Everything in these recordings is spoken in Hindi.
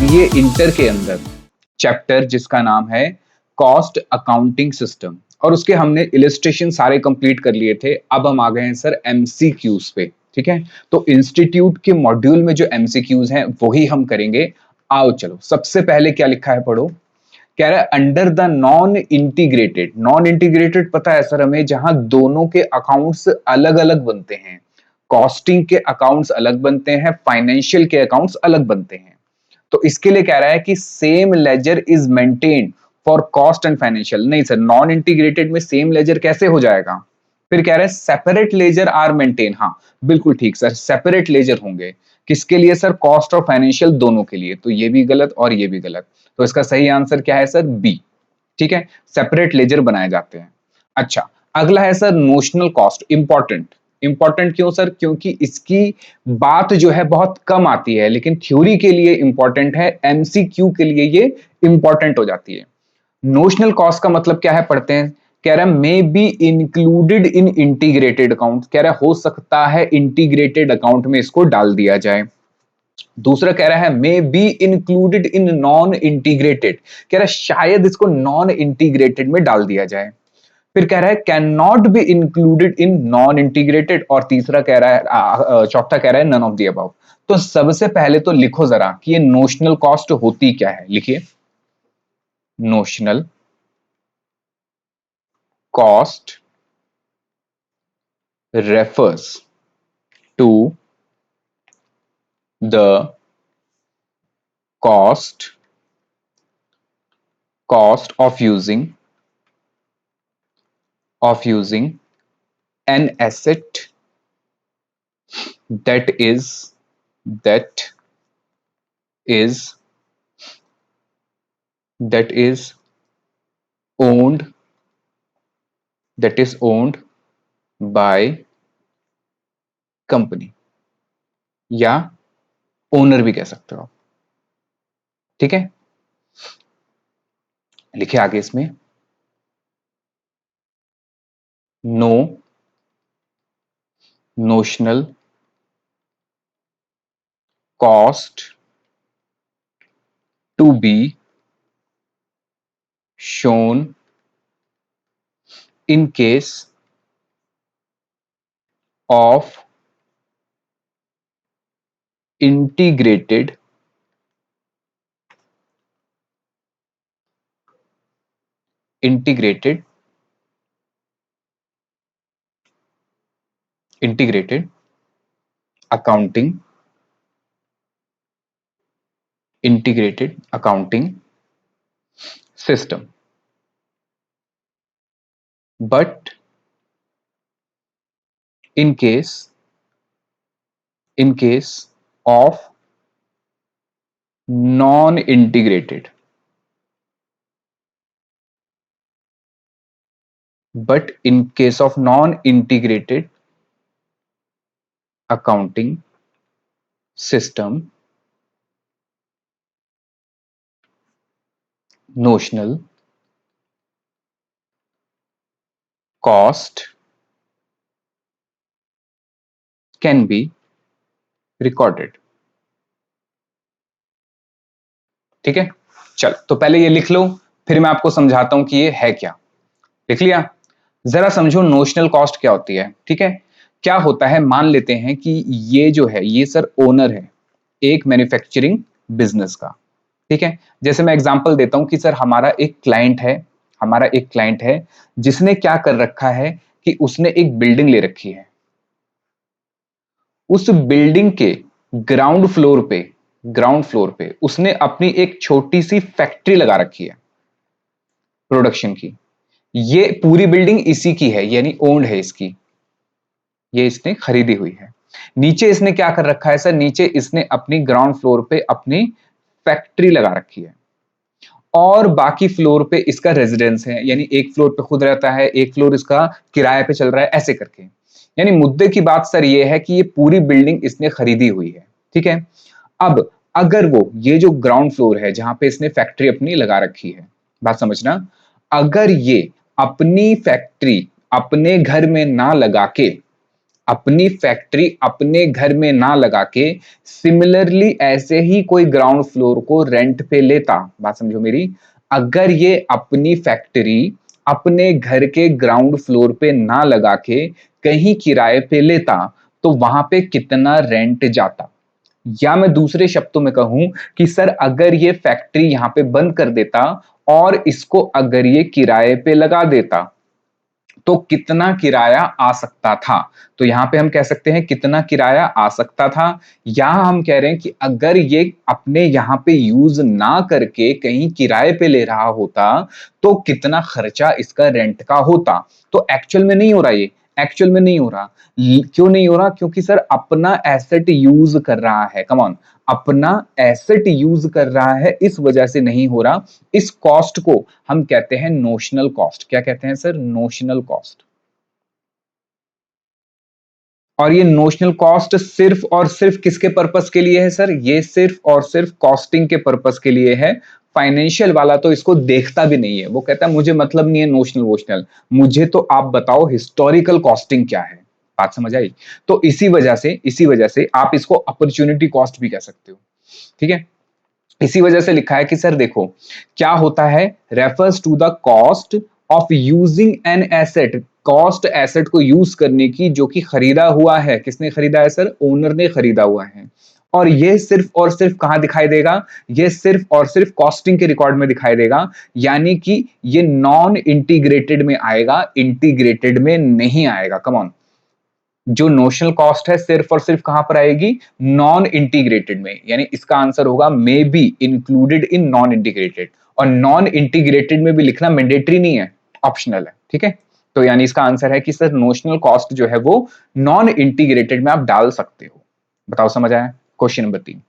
बीए इंटर के अंदर चैप्टर जिसका नाम है कॉस्ट अकाउंटिंग सिस्टम, और उसके हमने इलिस्ट्रेशन सारे कंप्लीट कर लिए थे। अब हम आ गए हैं सर एमसीक्यूज पे। ठीक है, तो इंस्टीट्यूट के मॉड्यूल में जो एमसीक्यूज हैं वही हम करेंगे। आओ चलो, सबसे पहले क्या लिखा है पढ़ो। कह रहा है under the non integrated. Non integrated पता है सर हमें, जहां दोनों के अकाउंट्स अलग अलग बनते हैं। कॉस्टिंग के अकाउंट्स अलग बनते हैं, फाइनेंशियल के अकाउंट्स अलग बनते हैं। तो इसके लिए कह रहा है कि same ledger is maintained for cost and financial. नहीं सर, नॉन इंटीग्रेटेड में सेम लेजर कैसे हो जाएगा। फिर कह रहे हैं सेपरेट लेजर आर मेंटेन। हाँ बिल्कुल ठीक सर, सेपरेट लेजर होंगे। किसके लिए सर, कॉस्ट और फाइनेंशियल दोनों के लिए। तो ये भी गलत और ये भी गलत, तो इसका सही आंसर क्या है सर, बी। ठीक है, सेपरेट लेजर बनाए जाते हैं। अच्छा, अगला है sir notional cost. Important. Important क्यों सर, क्योंकि इसकी बात जो है बहुत कम आती है, लेकिन थ्योरी के लिए इंपॉर्टेंट है, एमसीक्यू के लिए ये इंपॉर्टेंट हो जाती है। नोशनल कॉस्ट का मतलब क्या है, पढ़ते हैं। कह रहा है may be included in integrated account. कह रहा है हो सकता है इंटीग्रेटेड अकाउंट में इसको डाल दिया जाए। दूसरा कह रहा है may be included in non integrated. कह रहा है शायद इसको नॉन इंटीग्रेटेड में डाल दिया जाए। फिर कह रहा है can not be included in non integrated. और तीसरा कह रहा है, चौथा कह रहा है नन ऑफ द अबव। तो सबसे पहले तो लिखो जरा कि ये नोशनल कॉस्ट होती क्या है। लिखिए, notional cost refers to the cost of using an asset that is that is that is owned by company, या ओनर भी कह सकते हो आप। ठीक है, लिखिए आगे इसमें, no notional cost to be shown in case of integrated accounting system, but in case of non integrated accounting system, notional cost can be recorded। ठीक है, चल तो पहले ये लिख लो, फिर मैं आपको समझाता हूं कि ये है क्या। लिख लिया, जरा समझो नोशनल कॉस्ट क्या होती है। ठीक है, क्या होता है, मान लेते हैं कि ये जो है ये सर ओनर है एक मैन्युफैक्चरिंग बिजनेस का। ठीक है, जैसे मैं एग्जांपल देता हूं कि सर हमारा एक क्लाइंट है जिसने क्या कर रखा है कि उसने एक बिल्डिंग ले रखी है। उस बिल्डिंग के ग्राउंड फ्लोर पे उसने अपनी एक छोटी सी फैक्ट्री लगा रखी है प्रोडक्शन की। ये पूरी बिल्डिंग इसी की है, यानी ओन्ड है इसकी, ये इसने खरीदी हुई है। नीचे इसने क्या कर रखा है सर, नीचे इसने अपनी ग्राउंड फ्लोर पे अपनी फैक्ट्री लगा रखी है, और बाकी फ्लोर पे इसका रेजिडेंस है, यानी एक फ्लोर पे खुद रहता है, एक फ्लोर इसका किराए पे चल रहा है, ऐसे करके। यानी मुद्दे की बात सर ये है कि ये पूरी बिल्डिंग इसने खरीदी हुई है। ठीक है, अब अगर वो ये जो ग्राउंड फ्लोर है जहां पे इसने फैक्ट्री अपनी लगा रखी है, बात समझना, अगर ये अपनी फैक्ट्री अपने घर में ना लगा के अपनी फैक्ट्री अपने घर में ना लगा के सिमिलरली ऐसे ही कोई ग्राउंड फ्लोर को रेंट पे लेता, बात समझो मेरी, अगर ये अपनी फैक्ट्री अपने घर के ग्राउंड फ्लोर पे ना लगा के कहीं किराए पे लेता तो वहां पे कितना रेंट जाता। या मैं दूसरे शब्दों में कहूं कि सर अगर ये फैक्ट्री यहां पे बंद कर देता और इसको अगर ये किराए पे लगा देता तो कितना किराया आ सकता था। तो यहां पे हम कह सकते हैं कितना किराया आ सकता था, या हम कह रहे हैं कि अगर ये अपने यहां पे यूज ना करके कहीं किराए पे ले रहा होता तो कितना खर्चा इसका रेंट का होता। तो एक्चुअल में नहीं हो रहा, ये एक्चुअल में नहीं हो रहा। क्यों नहीं हो रहा? क्योंकि सर अपना एसेट यूज कर रहा है, कम ऑन, अपना एसेट यूज कर रहा है, इस वजह से नहीं हो रहा। इस कॉस्ट को हम कहते हैं नोशनल कॉस्ट। क्या कहते हैं सर? Notional cost. और ये नोशनल कॉस्ट सिर्फ और सिर्फ किसके पर्पस के लिए है सर? ये सिर्फ और सिर्फ कॉस्टिंग के पर्पस के लिए है। फाइनेंशियल वाला तो इसको देखता भी नहीं है, वो कहता है मुझे मतलब नहीं है नोशनल वोशनल, मुझे तो आप बताओ हिस्टोरिकल कॉस्टिंग क्या है। बात समझ आई? तो इसी वजह से आप इसको अपॉर्चुनिटी कॉस्ट भी कह सकते हो, ठीक है। इसी वजह से लिखा है कि सर देखो क्या होता है, refers to the cost of using an asset, cost asset को यूज करने की जो कि खरीदा हुआ है। किसने खरीदा है सर? ओनर ने खरीदा हुआ है। और ये सिर्फ और सिर्फ कहां दिखाई देगा? ये सिर्फ और सिर्फ कॉस्टिंग के रिकॉर्ड में दिखाई देगा, यानी कि ये नॉन इंटीग्रेटेड में आएगा, इंटीग्रेटेड में नहीं आएगा। कम ऑन, जो नोशनल कॉस्ट है सिर्फ और सिर्फ कहां पर आएगी? नॉन इंटीग्रेटेड में, यानी इसका आंसर होगा may be included in non integrated. और नॉन इंटीग्रेटेड में भी लिखना मैंडेटरी नहीं है, ऑप्शनल है, ठीक है। तो यानी इसका आंसर है कि सर नोशनल कॉस्ट जो है वो नॉन इंटीग्रेटेड में आप डाल सकते हो। बताओ समझ आया? क्वेश्चन नंबर 3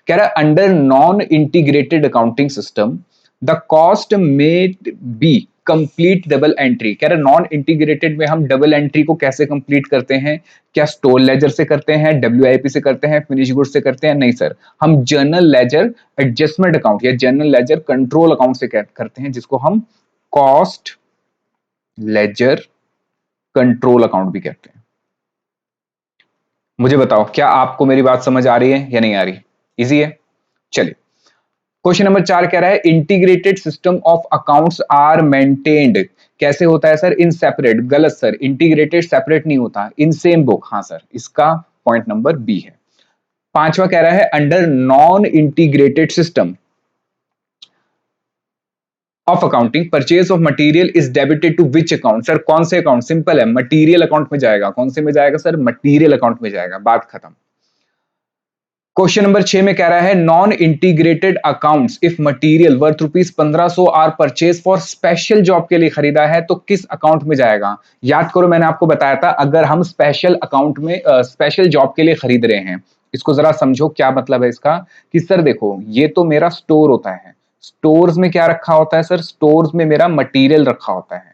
कह रहा है under non integrated accounting system the cost में बी कंप्लीट डबल एंट्री। कह रहे नॉन इंटीग्रेटेड में हम डबल एंट्री को कैसे कंप्लीट करते हैं? क्या स्टोर लेजर से करते हैं, डब्ल्यूआईपी से करते हैं, फिनिश गुड्स से करते हैं? नहीं सर, हम जर्नल लेजर एडजस्टमेंट अकाउंट या जर्नल लेजर कंट्रोल अकाउंट से करते हैं, जिसको हम कॉस्ट लेजर कंट्रोल अकाउंट भी कहते हैं। मुझे बताओ क्या आपको मेरी बात समझ आ रही है या नहीं आ रही? इजी है? चलिए क्वेश्चन नंबर 4 कह रहा है integrated system of accounts are maintained. कैसे होता है सर? In separate. गलत सर, इंटीग्रेटेड सेपरेट नहीं होता, इन सेम बुक। हाँ सर, इसका पॉइंट नंबर बी है। 5वां कह रहा है under non integrated system of accounting purchase of material is debited to which account. Sir कौन से अकाउंट? सिंपल है, मटेरियल अकाउंट में जाएगा। कौन से में जाएगा सर? मटेरियल अकाउंट में जाएगा, बात खत्म। क्वेश्चन नंबर 6 में कह रहा है non integrated accounts if material worth rupees 1500 are purchase for special job के लिए खरीदा है तो किस अकाउंट में जाएगा? याद करो मैंने आपको बताया था अगर हम स्पेशल अकाउंट में स्पेशल जॉब के लिए खरीद रहे हैं, इसको जरा समझो क्या मतलब है इसका। कि सर देखो ये तो मेरा स्टोर होता है, स्टोर्स में क्या रखा होता है सर? स्टोर्स में मेरा मटीरियल रखा होता है।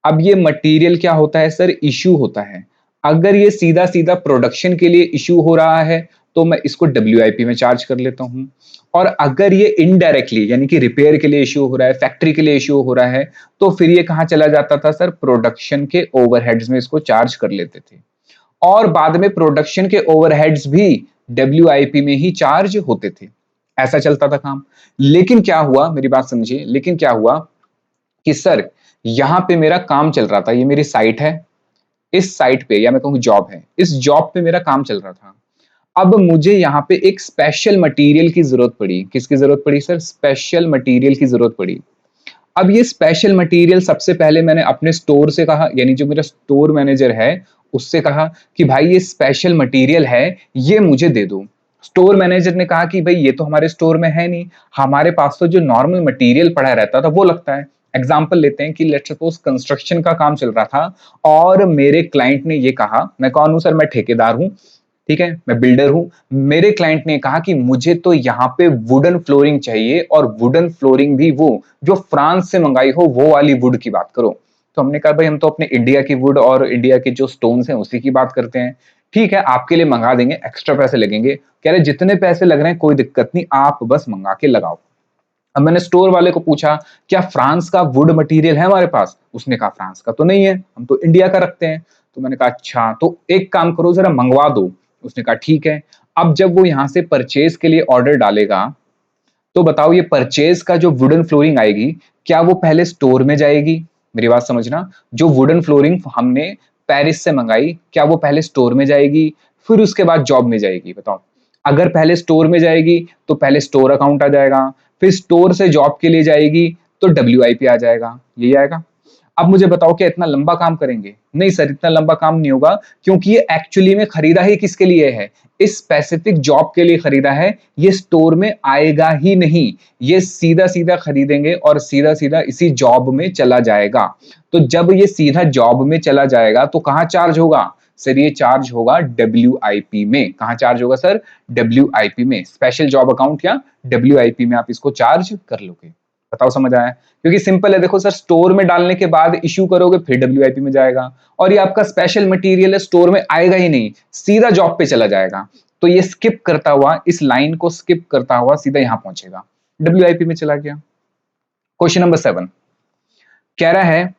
अब ये मटेरियल क्या होता है सर? इश्यू होता है। अगर ये सीधा सीधा प्रोडक्शन के लिए इश्यू हो रहा है तो मैं इसको डब्ल्यूआईपी में चार्ज कर लेता हूं। और अगर ये इनडायरेक्टली यानी कि रिपेयर के लिए इश्यू हो रहा है, फैक्ट्री के लिए इश्यू हो रहा है, तो फिर ये कहां चला जाता था सर? प्रोडक्शन के ओवरहेड्स में इसको चार्ज कर लेते थे। और बाद में प्रोडक्शन के ओवरहेड्स भी डब्ल्यूआईपी में ही चार्ज होते थे। ऐसा चलता था काम। लेकिन क्या हुआ, मेरी बात समझिए, लेकिन क्या हुआ कि सर यहां पे मेरा काम चल रहा था, ये मेरी साइट है, इस साइट पे या मैं कहूँ जॉब है, इस जॉब पे मेरा काम चल रहा था। अब मुझे यहाँ पे एक स्पेशल मटेरियल की जरूरत पड़ी। किसकी जरूरत पड़ी सर? स्पेशल मटेरियल की जरूरत पड़ी। अब ये स्पेशल मटेरियल सबसे पहले मैंने अपने स्टोर से कहा, यानी जो मेरा स्टोर मैनेजर है उससे कहा कि भाई ये स्पेशल मटेरियल है, ये मुझे दे दो। स्टोर मैनेजर ने कहा कि भाई ये तो हमारे स्टोर में है नहीं, हमारे पास तो जो नॉर्मल मटेरियल पड़ा रहता था वो लगता है। एग्जाम्पल लेते हैं कि लेट्स सपोज कंस्ट्रक्शन का काम चल रहा था और मेरे क्लाइंट ने ये कहा, मैं कौन हूं सर? मैं ठेकेदार हूं, ठीक है, मैं बिल्डर हूं। मेरे क्लाइंट ने कहा कि मुझे तो यहाँ पे वुडन फ्लोरिंग चाहिए, और वुडन फ्लोरिंग भी वो जो फ्रांस से मंगाई हो वो वाली वुड की बात करो। तो हमने कहा भाई हम तो अपने इंडिया की वुड और इंडिया के जो स्टोन्स हैं उसी की बात करते हैं। ठीक है आपके लिए मंगा देंगे, एक्स्ट्रा पैसे लगेंगे। कह रहे जितने पैसे लग रहे हैं कोई दिक्कत नहीं, आप बस मंगा के लगाओ। अब मैंने स्टोर वाले को पूछा क्या फ्रांस का वुड मटेरियल है हमारे पास? उसने कहा फ्रांस का तो नहीं है, हम तो इंडिया का रखते हैं। तो मैंने कहा अच्छा, तो एक काम करो जरा मंगवा दो। उसने कहा ठीक है। अब जब वो यहाँ से परचेज के लिए ऑर्डर डालेगा, तो बताओ ये परचेज का जो वुडन फ्लोरिंग आएगी, क्या वो पहले स्टोर में जाएगी? मेरी बात समझना, जो वुडन फ्लोरिंग हमने पेरिस से मंगाई, क्या वो पहले स्टोर में जाएगी फिर उसके बाद जॉब में जाएगी? बताओ। अगर पहले स्टोर में जाएगी तो पहले स्टोर अकाउंट आ जाएगा, फिर स्टोर से जॉब के लिए जाएगी तो WIP आ जाएगा, यही आएगा। अब मुझे बताओ क्या इतना लंबा काम करेंगे? नहीं सर, इतना लंबा काम नहीं होगा, क्योंकि ये एक्चुअली में खरीदा ही किसके लिए है? इस स्पेसिफिक जॉब के लिए खरीदा है। ये स्टोर में आएगा ही नहीं, ये सीधा सीधा खरीदेंगे और सीधा सीधा इसी जॉब में चला जाएगा। तो जब ये सीधा जॉब में चला जाएगा तो कहां चार्ज होगा सर? ये चार्ज होगा WIP में। कहां चार्ज होगा सर? WIP में, स्पेशल जॉब अकाउंट या WIP में आप इसको चार्ज कर लोगे। बताओ समझ आया? क्योंकि सिंपल है, देखो सर, स्टोर में डालने के बाद इश्यू करोगे फिर WIP में जाएगा, और ये आपका स्पेशल मटेरियल है, स्टोर में आएगा ही नहीं, सीधा जॉब पे चला जाएगा। तो ये स्किप करता हुआ, इस लाइन को स्किप करता हुआ सीधा यहां पहुंचेगा, WIP में चला गया। क्वेश्चन नंबर 7 कह रहा है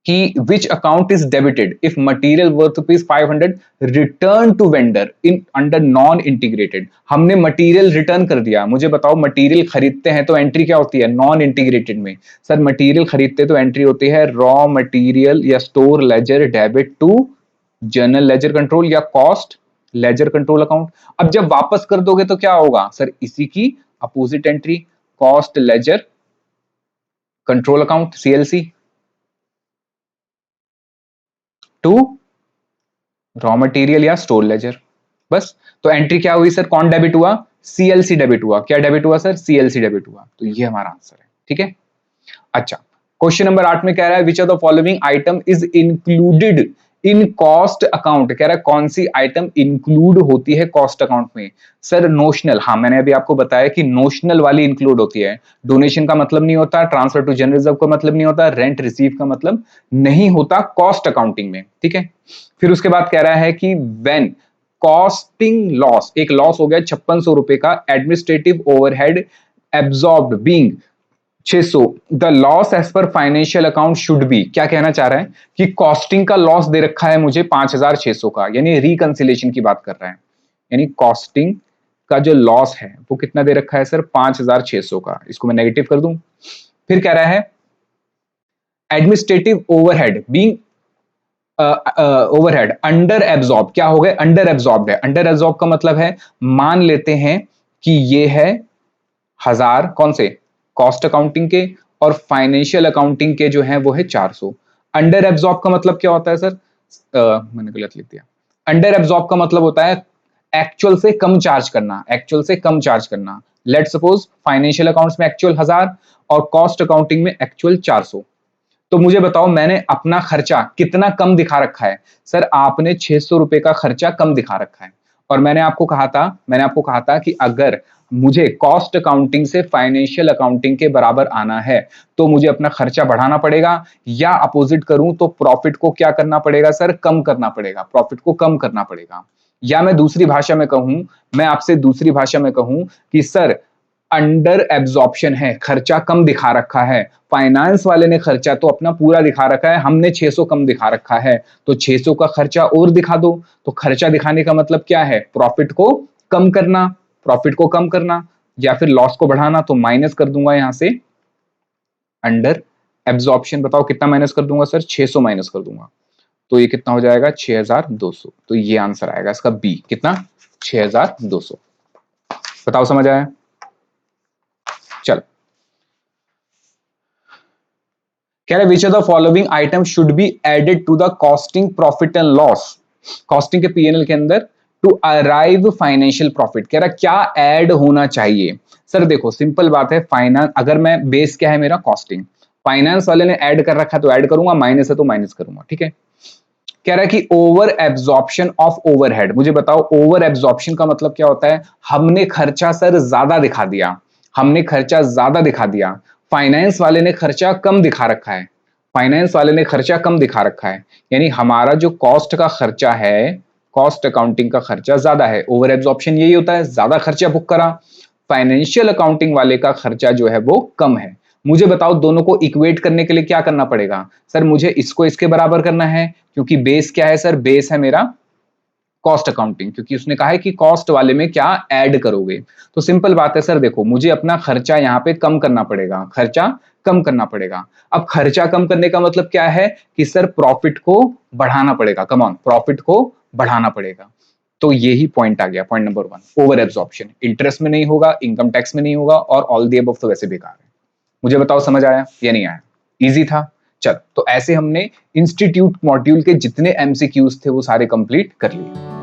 कि which account is debited if material worth rupees 500 return to vendor in under non integrated। हमने मटेरियल रिटर्न कर दिया। मुझे बताओ, मटेरियल खरीदते हैं तो एंट्री क्या होती है नॉन इंटीग्रेटेड में? सर मटेरियल खरीदते तो एंट्री होती है रॉ मटेरियल या store ledger debit to journal ledger control या कॉस्ट लेजर कंट्रोल अकाउंट। अब जब वापस कर दोगे तो क्या होगा सर? इसी की opposite entry, cost ledger control account CLC to raw material या स्टोर लेजर। बस। तो एंट्री क्या हुई सर? कौन डेबिट हुआ? CLC डेबिट हुआ। क्या डेबिट हुआ सर? CLC डेबिट हुआ। तो ये हमारा आंसर है। ठीक है। अच्छा, क्वेश्चन नंबर 8 में कह रहा है विच of the following item is included in cost account. कह रहा है कौन सी आइटम इंक्लूड होती है कॉस्ट अकाउंट में? Sir notional. हाँ, मैंने अभी आपको बताया कि नोशनल वाली इंक्लूड होती है। डोनेशन का मतलब नहीं होता, ट्रांसफर टू जनरल रिजर्व का मतलब नहीं होता, रेंट रिसीव का मतलब नहीं होता कॉस्ट अकाउंटिंग में। ठीक है। फिर उसके बाद कह रहा है कि व्हेन कॉस्टिंग लॉस, एक लॉस हो गया 5600 रुपए का, administrative overhead absorbed being 600, the loss as per financial account should be. क्या कहना चाह रहा है कि कॉस्टिंग का लॉस दे रखा है मुझे 5600 का, यानी रिकंसिलेशन की बात कर रहा है। यानी कॉस्टिंग का जो लॉस है वो कितना दे रखा है सर? 5600 का। इसको मैं नेगेटिव कर दूं। फिर कह रहा है administrative overhead being overhead under absorb. क्या हो गए? अंडर एब्जॉर्ब है। अंडर एब्जॉर्ब का मतलब है, मान लेते हैं कि ये है 1000 कौन से? कॉस्ट अकाउंटिंग के, और फाइनेंशियल अकाउंटिंग के जो है वो है 400। अंडर एब्जॉर्ब का मतलब क्या होता है सर? मैंने गलत लिख दिया। अंडर एब्जॉर्ब का मतलब होता है एक्चुअल से कम चार्ज करना, एक्चुअल से कम चार्ज करना। लेट सपोज फाइनेंशियल अकाउंट्स में एक्चुअल 1000 और कॉस्ट अकाउंटिंग में एक्चुअल 400। तो मुझे बताओ मैंने अपना खर्चा कितना कम दिखा रखा है? सर आपने 600 रुपए का खर्चा कम दिखा रखा है। और मैंने आपको कहा था कि अगर मुझे कॉस्ट अकाउंटिंग से फाइनेंशियल अकाउंटिंग के बराबर आना है तो मुझे अपना खर्चा बढ़ाना पड़ेगा, या अपोजिट करूं तो प्रॉफिट को क्या करना पड़ेगा सर? कम करना पड़ेगा, प्रॉफिट को कम करना पड़ेगा। या मैं दूसरी भाषा में कहूं, मैं आपसे दूसरी भाषा में कहूं कि सर अंडर एब्जॉर्प्शन है, खर्चा कम दिखा रखा है। फाइनेंस वाले ने खर्चा तो अपना पूरा दिखा रखा है, हमने 600 कम दिखा रखा है, तो 600 का खर्चा और दिखा दो। तो खर्चा दिखाने का मतलब क्या है? प्रॉफिट को कम करना, प्रॉफिट को कम करना, या फिर लॉस को बढ़ाना। तो माइनस कर दूंगा यहां से अंडर एब्जॉर्प्शन। बताओ कितना माइनस कर दूंगा सर? 600 माइनस कर दूंगा। तो ये कितना हो जाएगा? 6200। तो ये आंसर आएगा इसका बी। कितना? 6200। बताओ समझ आया? चलो, कह रहे which of the following item should be added to the costing profit and loss. Costing के P&L के अंदर टू अराइव फाइनेंशियल प्रॉफिट। कह रहा क्या ऐड होना चाहिए? सर देखो सिंपल बात है, फाइनेंस, अगर मैं बेस क्या है मेरा? कॉस्टिंग। फाइनेंस वाले ने ऐड कर रखा है तो ऐड करूंगा, माइनस है तो माइनस करूंगा। ठीक है। कह रहा है कि ओवर एब्जॉर्प्शन ऑफ ओवरहेड। मुझे बताओ ओवर एब्जॉर्प्शन का मतलब क्या होता है? हमने खर्चा सर ज्यादा दिखा दिया, हमने खर्चा ज्यादा दिखा दिया। फाइनेंस वाले ने खर्चा कम दिखा रखा है, फाइनेंस वाले ने खर्चा कम दिखा रखा है। यानी हमारा जो कॉस्ट का खर्चा है, कॉस्ट अकाउंटिंग का खर्चा ज्यादा है। ओवर एब्जॉर्प्शन यही होता है, ज्यादा खर्चा बुक करा। फाइनेंशियल अकाउंटिंग वाले का खर्चा जो है वो कम है, मुझे बताओ दोनों को इक्वेट करने के लिए क्या करना पड़ेगा? सर मुझे इसको इसके बराबर करना है, क्योंकि बेस क्या है सर? बेस है मेरा कॉस्ट अकाउंटिंग, क्योंकि उसने कहा है कि कॉस्ट वाले में क्या ऐड करोगे। तो सिंपल बात है सर, देखो मुझे अपना खर्चा यहाँ पे कम करना पड़ेगा, खर्चा कम करना पड़ेगा। अब खर्चा कम करने का मतलब क्या है कि सर प्रॉफिट को बढ़ाना पड़ेगा, कम ऑन, प्रॉफिट को बढ़ाना पड़ेगा। तो यही पॉइंट आ गया, point number 1, over absorption. Interest में नहीं होगा, इनकम टैक्स में नहीं होगा, और ऑल दी अबव तो वैसे बेकार है। मुझे बताओ समझ आया या नहीं आया? इजी था। चल, तो ऐसे हमने इंस्टीट्यूट मॉड्यूल के जितने एमसीक्यूज थे वो सारे कंप्लीट कर लिए।